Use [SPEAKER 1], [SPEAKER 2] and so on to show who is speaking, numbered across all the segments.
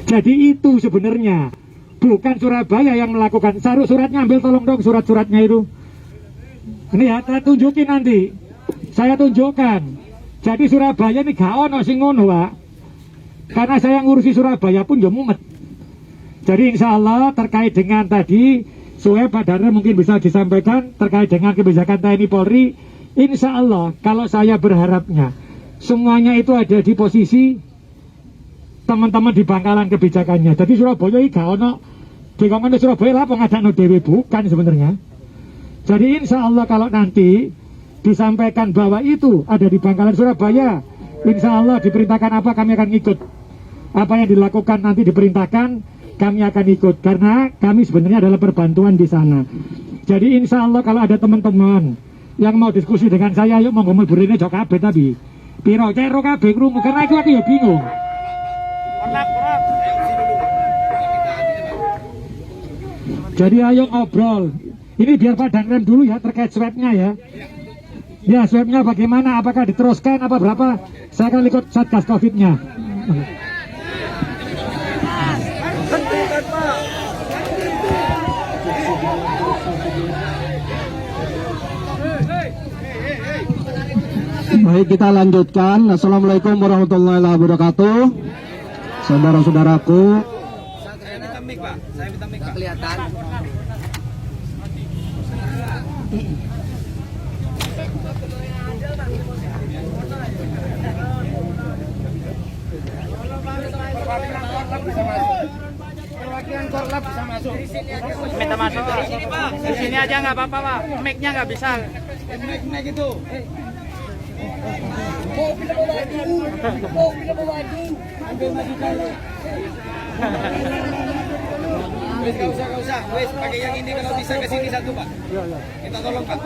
[SPEAKER 1] Jadi itu sebenarnya bukan Surabaya yang melakukan. Suratnya ambil tolong dong, surat-suratnya itu. Ini ya, saya tunjukin nanti. Saya tunjukkan. Jadi Surabaya ini gak ono sing ngono, Pak. Karena saya ngurusi Surabaya pun ya mumet. Jadi insya Allah terkait dengan tadi Suheb Pak Darna mungkin bisa disampaikan terkait dengan kebijakan TNI Polri. Insya Allah kalau saya berharapnya semuanya itu ada di posisi teman-teman di bangkalan kebijakannya. Jadi Surabaya ini gak ono di Surabaya lah pengadaan dewe bukan sebenarnya. Jadi insya Allah kalau nanti disampaikan bahwa itu ada di bangkalan Surabaya, insya Allah diperintahkan apa kami akan ikut. Apa yang dilakukan nanti diperintahkan kami akan ikut karena kami sebenarnya adalah perbantuan di sana. Jadi insya Allah kalau ada teman-teman yang mau diskusi dengan saya, yuk monggo mleburine jok kabeh tapi piro cero kabeh krungu karena aku ya bingung. Jadi ayo ngobrol. Ini biar Pak Danrem dulu ya terkait swabnya ya. Ya swabnya bagaimana? Apakah diteruskan apa berapa? Saya akan ikut Satgas Covid-nya.
[SPEAKER 2] Baik, kita lanjutkan. Assalamualaikum warahmatullahi wabarakatuh. Saudara-saudaraku.
[SPEAKER 3] Saya minta mic, Pak. Kelihatan. Perwakilan Korlap bisa masuk.
[SPEAKER 4] Minta masuk. Di sini aja nggak apa-apa, Pak. Mic-nya nggak bisa.
[SPEAKER 3] Mic itu. Ambil maju kalau. Gak usah. Wes, pakai yang ini kalau bisa ke sini satu, Pak. Kita tolong, Pak.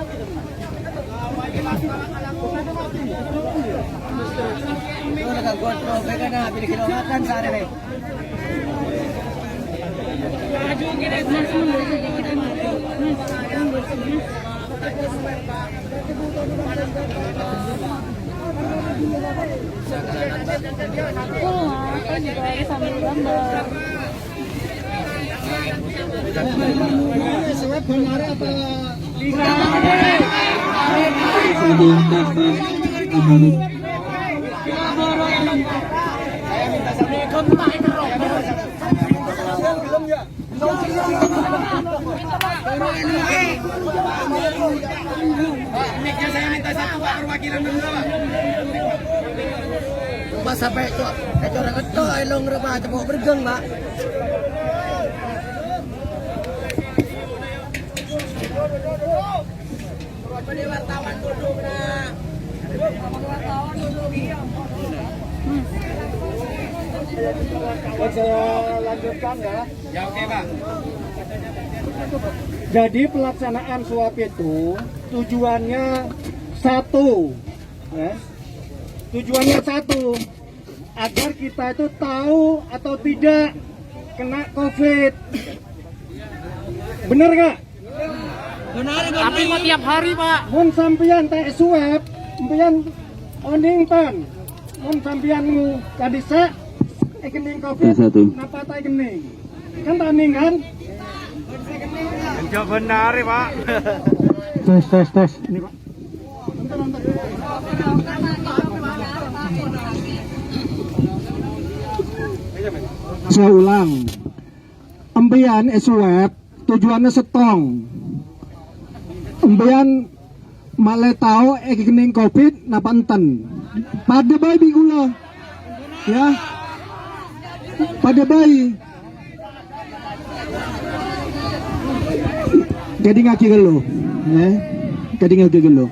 [SPEAKER 5] Sambil gambar.
[SPEAKER 3] Mic-nya saya minta satu, Pak, perwakilan dulu, Pak.
[SPEAKER 6] Mas sampai itu orang itu elong rumah tepuk bergeng, Pak.
[SPEAKER 3] Wartawan duduk, nah. Wartawan duduk.
[SPEAKER 1] Saya lanjutkan ya.
[SPEAKER 3] Ya oke, Pak.
[SPEAKER 1] Jadi pelaksanaan swab itu tujuannya satu, ya. Tujuannya satu, agar kita itu tahu atau tidak kena COVID. Bener nggak?
[SPEAKER 6] Benar,
[SPEAKER 4] Tapi mau tiap hari, Pak.
[SPEAKER 1] Mun sampeyan tes swab, sampeyan onington. Mun sampeyan kadisa kening COVID, napa ta kening? Kan taning kan?
[SPEAKER 4] Jawab benar, Pak.
[SPEAKER 1] Tes. Ini, Pak. Saya ulang. Empian swab tujuannya setong. Empian male tahu kening COVID napa enten. Pada bayi gula. Ya. Pada bayi. Jadi ngaki gelo. Ya. Jadi ngaki gelo.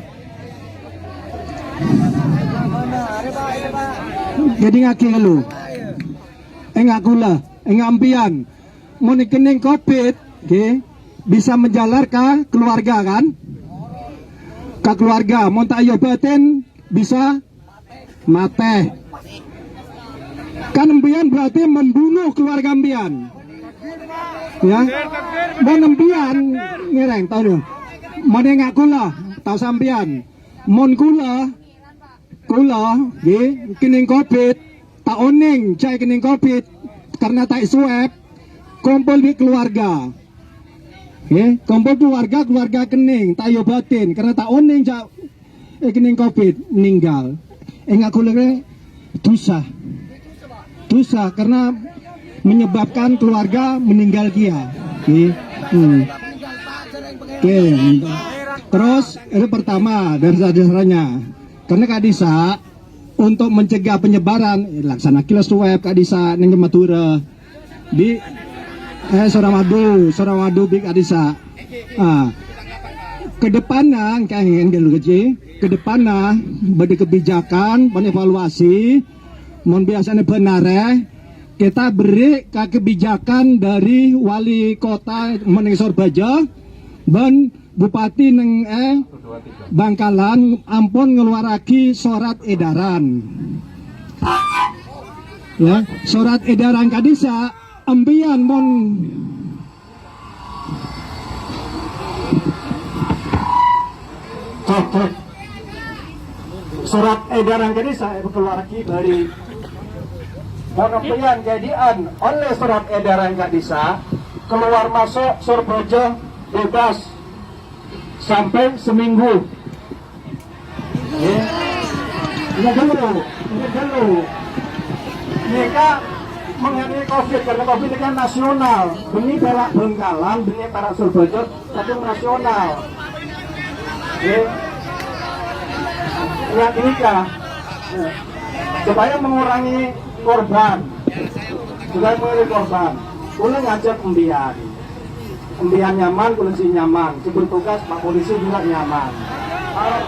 [SPEAKER 1] Jadi ngaki gelo. Enggak gula, enggak ampian. Mau kening COVID, okay, bisa menjalar ke keluarga kan? Ke keluarga, mau tak obatin bisa mate. Kan ampian berarti membunuh keluarga ampian. Ya, mau ampian ngereng tahu dong. Mau enggak gula, tahu sampian. Mau gula, okay, kening COVID. Tak oning cai kening COVID
[SPEAKER 2] karena tak swab kumpul di keluarga. Kumpul keluarga kening tak obatin karena tak oning jak kening covid meninggal. Aku lagi dosa karena menyebabkan keluarga meninggal dia. Terus itu pertama dari dasarnya karena Kak Disa untuk mencegah penyebaran laksana kila swab Kak Disa neng Madura di Suramadu Big Kak Disa. Kedepannya kayak ingin dulu kecil kedepannya bagi kebijakan evaluasi mohon biasanya benar kita beri kebijakan dari wali kota Meningsor Baja dan Bupati neng Bangkalan ampun ngeluaraki surat edaran. Ya, surat edaran Kadisa ambian mon surat edaran Kadisa keluaraki dari pengambilan jadian oleh surat edaran Kadisa keluar masuk Surabaya bebas sampai seminggu. Ini dulu. Mereka mengenai COVID karena COVID ini kan nasional. Demi perak Bengkalan, demi perak Surabaya, tapi nasional. Yang ini kah? Supaya mengurangi korban, boleh ngajak undian nyaman, polisi nyaman, sebelum tugas Pak Polisi juga nyaman. Kalau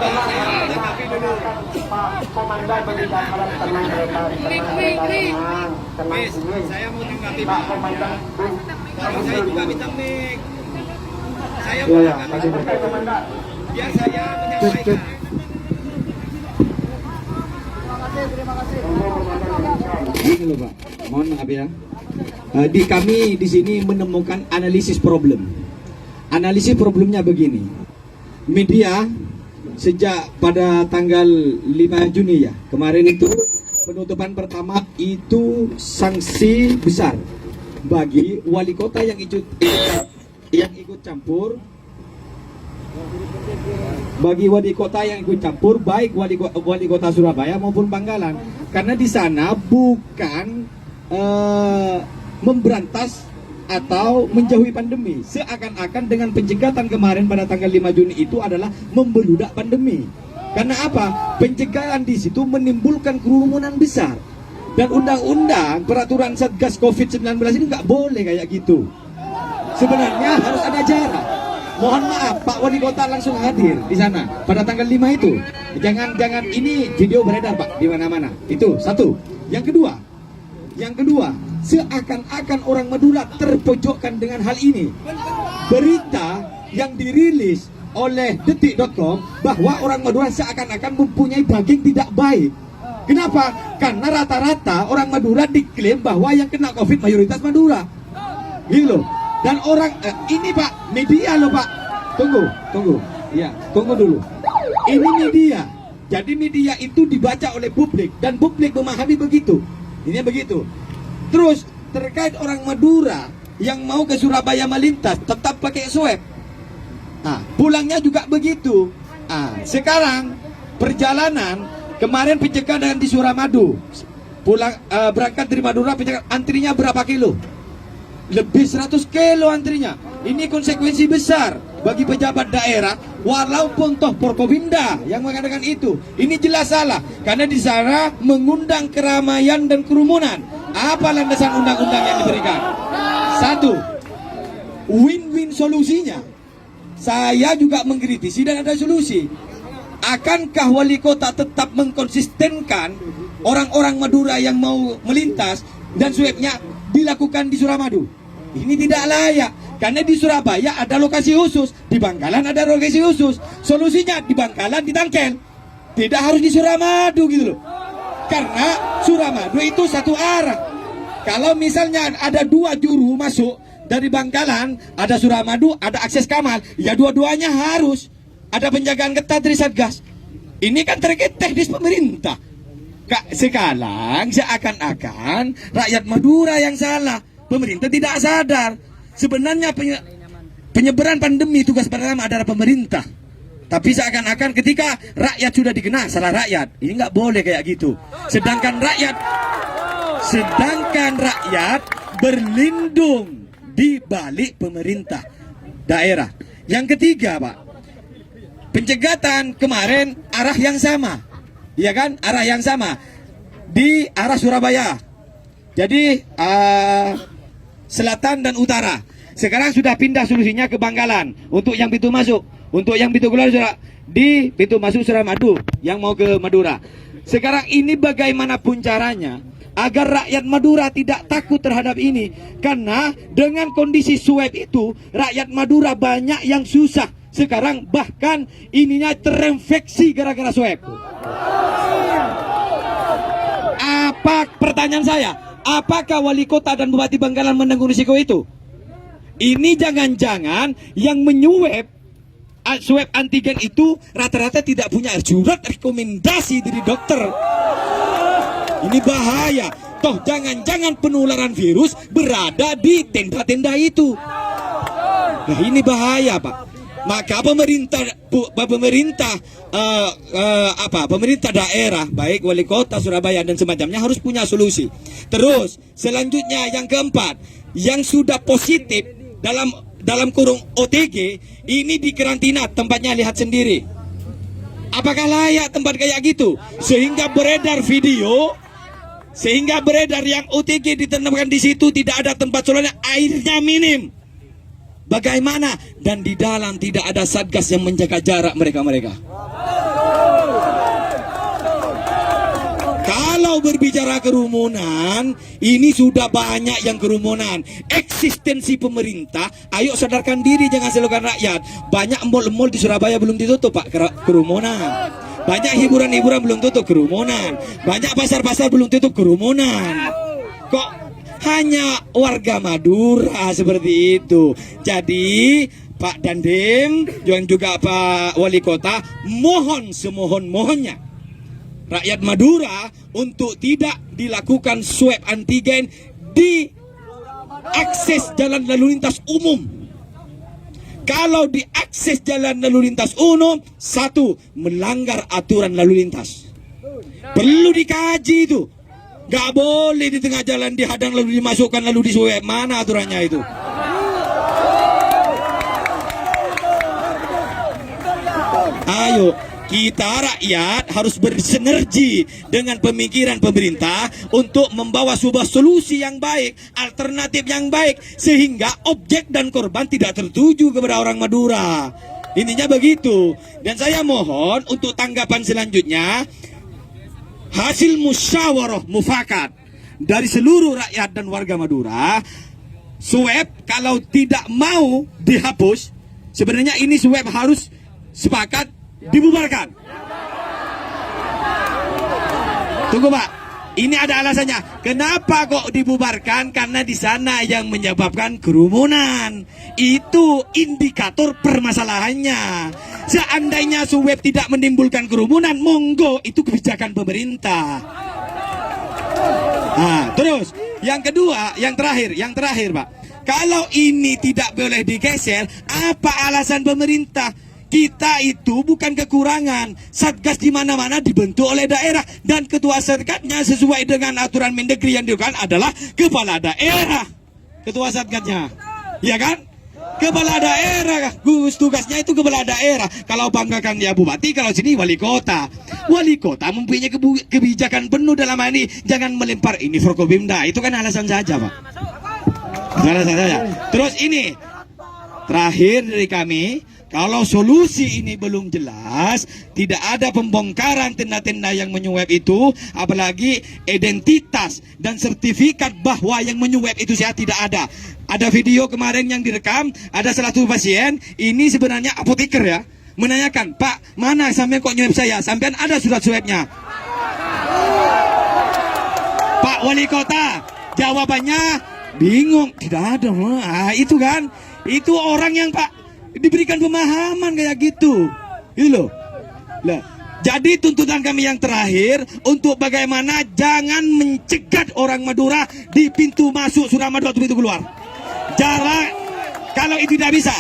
[SPEAKER 2] Pak Komandan berikan alat tenang,
[SPEAKER 3] Saya mau tanggapi
[SPEAKER 2] Pak Komandan.
[SPEAKER 3] Saya juga minta mic. Saya mau
[SPEAKER 2] Ya,
[SPEAKER 3] tanggapi.
[SPEAKER 2] Pak Komandan.
[SPEAKER 3] Biar saya menyampaikan.
[SPEAKER 7] Ini loh Pak, mohon maaf ya. Kami di sini menemukan analisis problem. Analisis problemnya begini. Media sejak pada tanggal 5 Juni ya, kemarin itu penutupan pertama itu sanksi besar bagi wali kota yang ikut campur. Bagi wali kota yang ikut campur, baik wali kota Surabaya maupun Bangkalan, karena di sana bukan memberantas atau menjauhi pandemi. Seakan-akan dengan pencegahan kemarin pada tanggal 5 Juni itu adalah membeludak pandemi. Karena apa? Pencegahan di situ menimbulkan kerumunan besar. Dan undang-undang peraturan Satgas COVID-19 ini nggak boleh kayak gitu. Sebenarnya harus ada jarak. Mohon maaf, Pak Wali Kota langsung hadir di sana pada tanggal 5 itu. Jangan ini video beredar Pak di mana-mana. Itu satu. Yang kedua, seakan-akan orang Madura terpojokkan dengan hal ini. Berita yang dirilis oleh detik.com bahwa orang Madura seakan-akan mempunyai daging tidak baik. Kenapa? Karena rata-rata orang Madura diklaim bahwa yang kena COVID mayoritas Madura. Gitu. Dan orang ini Pak, media loh Pak. Tunggu. Ya, tunggu dulu. Ini media. Jadi media itu dibaca oleh publik dan publik memahami begitu. Ini begitu. Terus terkait orang Madura yang mau ke Surabaya melintas tetap pakai swab. Pulangnya juga begitu. Sekarang perjalanan kemarin pencegahan di Suramadu. Pulang berangkat dari Madura antrinya berapa kilo? Lebih 100 kilo antrinya. Ini konsekuensi besar bagi pejabat daerah, walaupun toh Forkopimda yang mengatakan itu. Ini jelas salah karena di sana mengundang keramaian dan kerumunan. Apa landasan undang-undang yang diberikan? Satu, win-win solusinya. Saya juga mengkritisi dan ada solusi. Akankah wali kota tetap mengkonsistenkan orang-orang Madura yang mau melintas dan swabnya dilakukan di Suramadu? Ini tidak layak. Karena di Surabaya ada lokasi khusus, di Bangkalan ada lokasi khusus. Solusinya di Bangkalan ditangkel. Tidak harus di Suramadu gitu loh. Karena Suramadu itu satu arah. Kalau misalnya ada dua juru masuk dari Bangkalan, ada Suramadu, ada akses Kamal, ya dua-duanya harus ada penjagaan ketat dari Satgas. Ini kan terkait teknis pemerintah. Sekarang seakan-akan rakyat Madura yang salah. Pemerintah tidak sadar. Sebenarnya penyebaran pandemi tugas pertama adalah pemerintah. Tapi seakan-akan ketika rakyat sudah dikena, salah rakyat. Ini nggak boleh kayak gitu. Sedangkan rakyat berlindung di balik pemerintah daerah. Yang ketiga, Pak, pencegatan kemarin arah yang sama, ya kan? Arah yang sama di arah Surabaya. Jadi selatan dan utara. Sekarang sudah pindah solusinya ke Bangkalan untuk yang pintu masuk, untuk yang pintu keluar di pintu masuk Suramadu yang mau ke Madura. Sekarang ini bagaimanapun caranya agar rakyat Madura tidak takut terhadap ini, karena dengan kondisi swab itu rakyat Madura banyak yang susah. Sekarang bahkan ininya terinfeksi gara-gara swab. Pertanyaan saya, apakah wali kota dan bupati Bangkalan menanggung risiko itu? Ini jangan-jangan yang menyuap swab antigen itu rata-rata tidak punya surat rekomendasi dari dokter. Ini bahaya. Toh jangan-jangan penularan virus berada di tenda-tenda itu. Nah ini bahaya, Pak. Maka pemerintah daerah, baik wali kota Surabaya dan semacamnya harus punya solusi. Terus selanjutnya yang keempat, yang sudah positif dalam kurung OTG ini dikarantina, tempatnya lihat sendiri. Apakah layak tempat kayak gitu? Sehingga beredar video, yang OTG ditempatkan di situ tidak ada tempat sholatnya, airnya minim. Bagaimana? Dan di dalam tidak ada satgas yang menjaga jarak mereka-mereka. Kalau berbicara kerumunan, ini sudah banyak yang kerumunan. Eksistensi pemerintah, ayo sadarkan diri, jangan salahkan rakyat. Banyak mall-mall di Surabaya belum ditutup, Pak, kerumunan. Banyak hiburan-hiburan belum tutup, kerumunan. Banyak pasar-pasar belum tutup, kerumunan. Kok hanya warga Madura seperti itu? Jadi Pak Dandim dan juga Pak Wali Kota mohon semohon-mohonnya rakyat Madura untuk tidak dilakukan swab antigen di akses jalan lalu lintas umum. Kalau di akses jalan lalu lintas umum, satu, melanggar aturan lalu lintas. Perlu dikaji itu. Gak boleh di tengah jalan dihadang lalu dimasukkan lalu disuap. Mana aturannya itu? Ayo, kita rakyat harus bersinergi dengan pemikiran pemerintah untuk membawa sebuah solusi yang baik, alternatif yang baik, sehingga objek dan korban tidak tertuju kepada orang Madura. Intinya begitu. Dan saya mohon untuk tanggapan selanjutnya, hasil musyawarah mufakat dari seluruh rakyat dan warga Madura, swab kalau tidak mau dihapus, sebenarnya ini swab harus sepakat dibubarkan. Tunggu, Pak, ini ada alasannya. Kenapa kok dibubarkan? Karena di sana yang menyebabkan kerumunan. Itu indikator permasalahannya. Seandainya swab tidak menimbulkan kerumunan, monggo, itu kebijakan pemerintah. Nah, terus yang kedua, yang terakhir, Pak. Kalau ini tidak boleh digeser, apa alasan pemerintah? Kita itu bukan kekurangan. Satgas di mana-mana dibentuk oleh daerah, dan ketua satgasnya sesuai dengan aturan Mendagri yang dilakukan adalah kepala daerah. Ketua satgasnya, ya kan? Kepala daerah, tugasnya itu kepala daerah. Kalau banggakan dia bupati, kalau sini wali kota. Wali kota mempunyai kebijakan penuh dalam hal ini. Jangan melempar ini Forkopimda. Itu kan alasan saja, Pak. Alasan saja. Terus ini terakhir dari kami, kalau solusi ini belum jelas, tidak ada pembongkaran tenda-tenda yang menyuap itu, apalagi identitas dan sertifikat bahwa yang menyuap itu saya tidak ada. Ada video kemarin yang direkam, ada salah satu pasien, ini sebenarnya apoteker ya, menanyakan, Pak, mana sampean kok nyuap saya? Sampean ada surat swabnya? Pak Wali Kota, jawabannya bingung, tidak ada. Itu kan, itu orang yang Pak diberikan pemahaman kayak gitu, gitu loh. Lah, Jadi tuntutan kami yang terakhir untuk bagaimana jangan mencegat orang Madura di pintu masuk Suramadu atau pintu keluar. Jarak, kalau itu tidak bisa,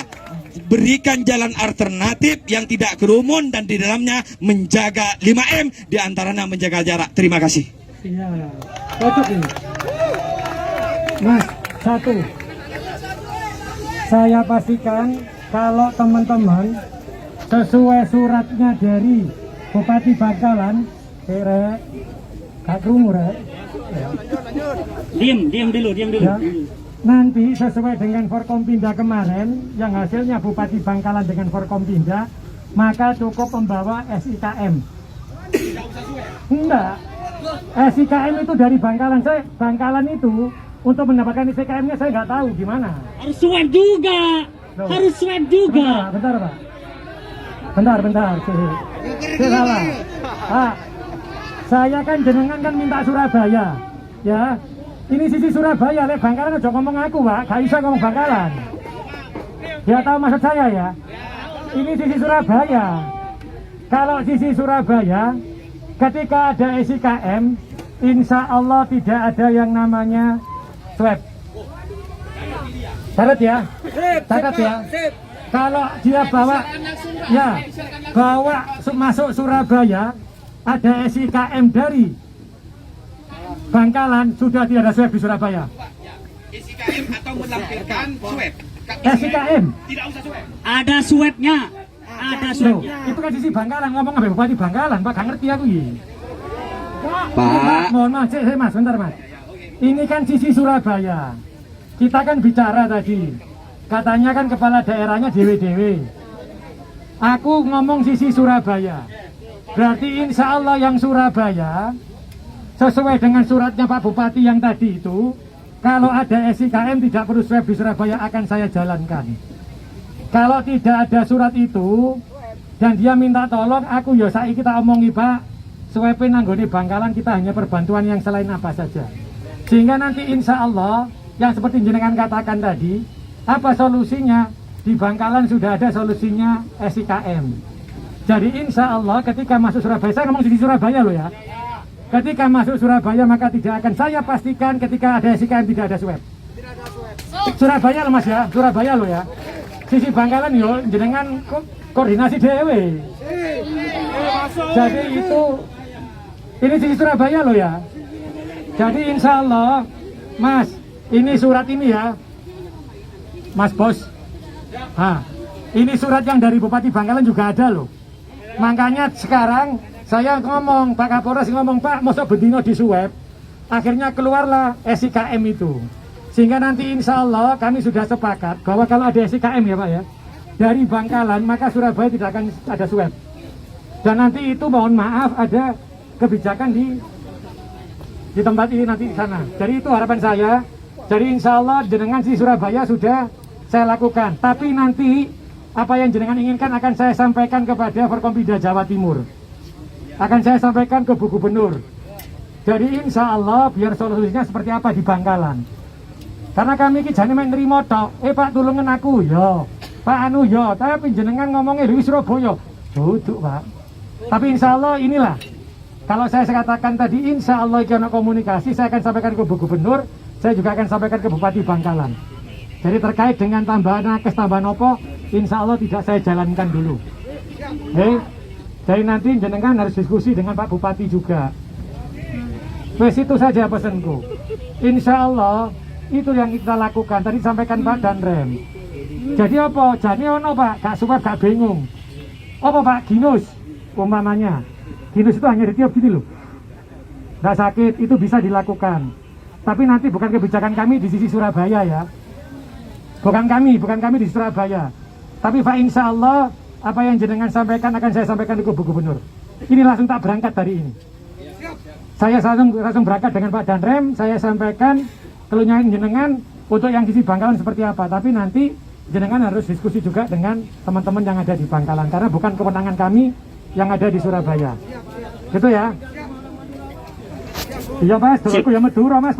[SPEAKER 7] berikan jalan alternatif yang tidak kerumun dan di dalamnya menjaga 5M, di antaranya menjaga jarak. Terima kasih.
[SPEAKER 1] Iya, cocok ini. Mas, satu. Saya pastikan kalau teman-teman sesuai suratnya dari Bupati Bangkalan, Kak Krungu,
[SPEAKER 4] Diam dulu.
[SPEAKER 1] ya, nanti sesuai dengan Forkompinda kemarin yang hasilnya Bupati Bangkalan dengan Forkompinda, maka cukup membawa SIKM. Enggak, SIKM itu dari Bangkalan. Bangkalan itu untuk mendapatkan SIKM-nya saya nggak tahu gimana.
[SPEAKER 4] Harus swab juga.
[SPEAKER 1] Loh.
[SPEAKER 4] Harus swab juga.
[SPEAKER 1] Bentar Pak. Bentar. Salah. Pak, saya kan jenengan kan minta Surabaya, ya. Ini sisi Surabaya, lek Bangkalan aja ngomong aku, Pak. Gak bisa ngomong Bangkalan. Ya tahu maksud saya ya. Ini sisi Surabaya. Kalau sisi Surabaya, ketika ada SIKM, insya Allah tidak ada yang namanya swab. Catat ya. Catat ya. Kalau dia bawa masuk Surabaya, ada SIKM dari Bangkalan, sudah tidak ada swab di Surabaya.
[SPEAKER 7] SIKM atau melampirkan swab.
[SPEAKER 1] SIKM
[SPEAKER 7] Tidak usah swab.
[SPEAKER 4] Ada swabnya. Ada
[SPEAKER 1] Loh,
[SPEAKER 4] swabnya.
[SPEAKER 1] itu kan sisi Bangkalan, ngomong sama Bupati Bangkalan, Pak, gak ngerti aku ini.
[SPEAKER 7] Pak.
[SPEAKER 1] Mohon maaf, Mas, bentar Mas. Ini kan sisi Surabaya. Kita kan bicara tadi. Katanya kan kepala daerahnya dewe-dewe. Aku ngomong sisi Surabaya. Berarti insya Allah yang Surabaya, sesuai dengan suratnya Pak Bupati yang tadi itu, kalau ada SIKM tidak perlu swab di Surabaya akan saya jalankan. Kalau tidak ada surat itu, dan dia minta tolong, aku ya saiki kita omongi Pak, swabin nanggone Bangkalan kita hanya perbantuan yang selain apa saja. Sehingga nanti insya Allah, yang seperti jenengan katakan tadi, apa solusinya? Di Bangkalan sudah ada solusinya SIKM. Jadi insya Allah ketika masuk Surabaya, saya ngomong di Surabaya loh ya. Ketika masuk Surabaya maka tidak akan, saya pastikan ketika ada SIKM tidak ada swab. Surabaya loh Mas ya, Surabaya loh ya. Sisi Bangkalan yo jenengan koordinasi dewe. Jadi ini sisi Surabaya loh ya. Jadi insya Allah Mas, ini surat ini ya Mas Bos. Ini surat yang dari Bupati Bangkalan juga ada loh. Makanya sekarang saya ngomong, Pak Kapolres ngomong, Pak, masa bedino di swab. Akhirnya keluarlah SIKM itu. Sehingga nanti insya Allah kami sudah sepakat bahwa kalau ada SIKM ya Pak ya, dari Bangkalan maka Surabaya tidak akan ada swab. Dan nanti itu mohon maaf ada kebijakan di tempat ini nanti di sana. Jadi itu harapan saya. Jadi insya Allah jenengan di Surabaya sudah saya lakukan. Tapi nanti apa yang jenengan inginkan akan saya sampaikan kepada Forkompinda Jawa Timur. Akan saya sampaikan ke Bu Gubernur. Jadi insya Allah biar solusinya seperti apa di Bangkalan. Karena kami ini jane mek nrimo tok. Pak tulungan aku yo. Pak anu yo, tapi jenengan ngomongnya di Surabaya. Duduk Pak. Tapi insya Allah inilah. Kalau saya katakan tadi insya Allah karena komunikasi saya akan sampaikan ke Bu Gubernur. Saya juga akan sampaikan ke Bupati Bangkalan. Jadi terkait dengan tambahan nakes, tambahan opo, insya Allah tidak saya jalankan dulu. Jadi nanti jenengan harus diskusi dengan Pak Bupati juga. Wes itu saja pesanku. Insya Allah itu yang kita lakukan. Tadi sampaikan Pak Danrem. Jadi apa? Jadi ono Pak, gak suka gak bingung. Apa Pak Ginus umpamanya? Ginus itu hanya ditiup gini loh. Gak sakit, itu bisa dilakukan. Tapi nanti bukan kebijakan kami di sisi Surabaya ya. Bukan kami di Surabaya. Tapi Pak insya Allah apa yang jenengan sampaikan akan saya sampaikan ke Bu Gubernur. Ini langsung tak berangkat hari ini. Saya langsung berangkat dengan Pak Danrem. Saya sampaikan keluhnya jenengan untuk yang sisi Bangkalan seperti apa. Tapi nanti jenengan harus diskusi juga dengan teman-teman yang ada di Bangkalan. Karena bukan kewenangan kami yang ada di Surabaya. Gitu ya. Iya Mas, aku ya Madura Mas.